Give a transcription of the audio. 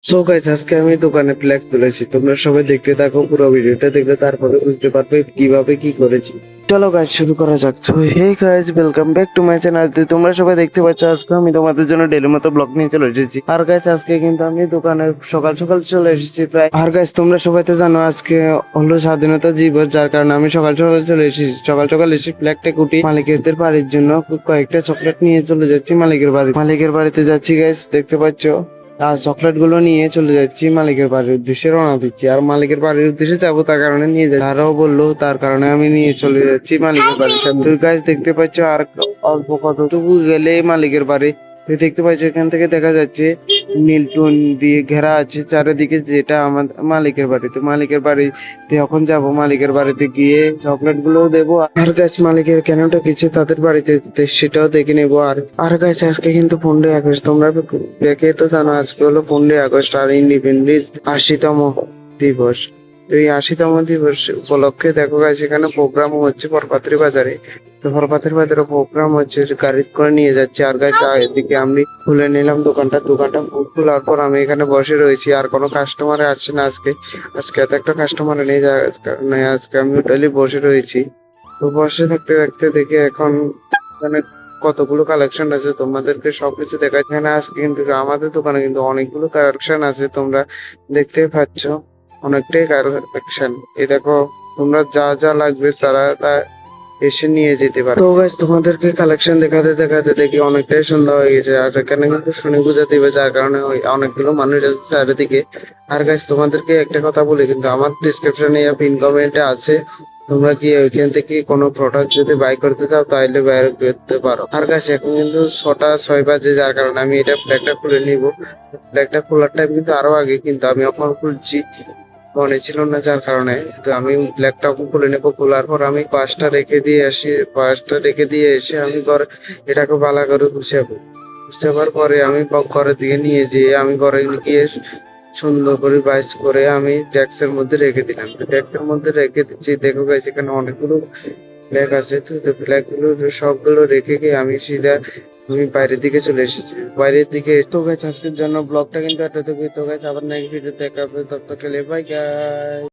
So guys, আজকে আমি দোকানে ফ্ল্যাগ তুলেছি। তোমরা সবাই দেখতে থাকো, পুরো ভিডিওটা দেখলে তারপরে বুঝতে পারবে কিভাবে কি করেছি। চলো গাইস, শুরু করা যাক। So hey guys, welcome back to my channel. তোমরা সবাই দেখতে পাচ্ছ আজকে আমি তোমাদের জন্য ডেলি মতো ব্লগ নিয়ে চলে এসেছি। আর গাইস, আজকে কিন্তু আমি দোকানে সকাল সকাল চলে এসেছি প্রায়। আর গাইস, তোমরা সবাই তো জানো আজকে হলো স্বাধীনতা দিবস, যার কারণে আমি সকাল সকাল চলে এসেছি। সকাল সকাল এসে ফ্ল্যাগটা কুটি মালিকদের বাড়ির জন্য কয়েকটা চকলেট নিয়ে চলে যাচ্ছি মালিকের বাড়িতে যাচ্ছি গাইস, দেখতে পাচ্ছ। আর চকলেট গুলো নিয়ে চলে যাচ্ছি মালিকের বাড়ির উদ্দেশ্যে, রওনা দিচ্ছি। আর মালিকের বাড়ির উদ্দেশ্যে যাবো, তার কারণে নিয়ে যাচ্ছি। তারাও বললো, তার কারণে আমি নিয়ে চলে যাচ্ছি মালিকের বাড়ির সামনে। তুই গাছ দেখতে পাচ্ছ, আর অল্প কতটুকু গেলে মালিকের বাড়ি। তুই দেখতে পাচ্ছ, এখান থেকে দেখা যাচ্ছে নীল টুন দিয়ে ঘেরা আছে চারিদিকে, যেটা আমার মালিকের বাড়ি। তো মালিকের বাড়িতে এখন যাব, মালিকের বাড়িতে গিয়ে চকলেট গুলো দেবো। আর গাছ মালিকের কেন ডেকেছে তাদের বাড়িতে, সেটাও দেখে নেবো। আর গাছ আজকে কিন্তু 15ই আগস্ট, তোমরা দেখে তো জানো আজকে হলো 15ই আগস্ট, আর ইন্ডিপেন্ডেন্স 80তম দিবস। তো এই 80তম দিবস উপলক্ষে দেখো গাছ, এখানে প্রোগ্রাম হচ্ছে বরপাত্রী বাজারে। তো বরপাত্রী বাজারে প্রোগ্রাম হচ্ছে, গাড়ি করে নিয়ে যাচ্ছে। আর গাছ এদিকে আমি খুলে নিলাম দোকানটা খোলার পর আমি এখানে বসে রয়েছি। আর কোনো কাস্টমার আসছে না আজকে। আজকে এত একটা কাস্টমার নেই, যার কারণে আজকে আমি টোটালি বসে রয়েছি। তো বসে থাকতে থাকতে দেখি এখন মানে কতগুলো কালেকশন আছে, তোমাদেরকে সবকিছু দেখাচ্ছি। এখানে আজকে কিন্তু আমাদের দোকানে কিন্তু অনেকগুলো কালেকশন আছে, তোমরা দেখতেই পাচ্ছ। অনেকটাই কালেকশন। এই দেখো, তোমরা যা যা লাগবে তারা তা এসে নিয়ে যেতে পারো। তো গাইস, তোমাদেরকে কালেকশন দেখাতে দেখাতে দেখি অনেকটাই সন্ধ্যা হয়ে গেছে। আর এখানে কিন্তু শনি পূজা দিবে, যার কারণে অনেকগুলো মানুষ আছে চারিদিকে। আর গাইস, তোমাদেরকে একটা কথা বলি, কিন্তু আমার ডিসক্রিপশনে পিন কমেন্টে আছে, তোমরা কি ওইখান থেকে কোনো প্রোডাক্ট যদি বাই করতে চাও তাহলে বাই করতে পারো। আর গাইস, এখন কিন্তু 6টা 6 বাজে, যার কারণে আমি এটা ফ্ল্যাগটা খুলে নিব। ফ্ল্যাগটা খোলার টাইম কিন্তু আরো আগে, কিন্তু আমি এখন খুলছি, মনে ছিল না, যার কারণে তো আমি ল্যাপটপ খুলে নেবো। খোলার পর আমি পাঁচটা রেখে দিয়ে এসে আমি ঘরে এটাকে ভালো করে গুছাবার পরে আমি ঘরের দিকে নিয়ে যেয়ে আমি ঘরে গিয়ে সুন্দর করে বাইস করে আমি ডেস্কের মধ্যে রেখে দিলাম। ডেস্কের মধ্যে রেখে দিচ্ছি। দেখো গাইস, এখানে অনেকগুলো ফ্ল্যাগ আছে। তো ফ্ল্যাগ গুলো সবগুলো রেখে গিয়ে আমি সিধা আমি বাইরের দিকে চলে এসেছি। বাইরের দিকে তো গাইস, আজকের জন্য ব্লগটা কিন্তু এতটুকুই। তো গাইস, আবার নেক্সট ভিডিও দেখা হবে, ততক্ষণ বাই গাইস।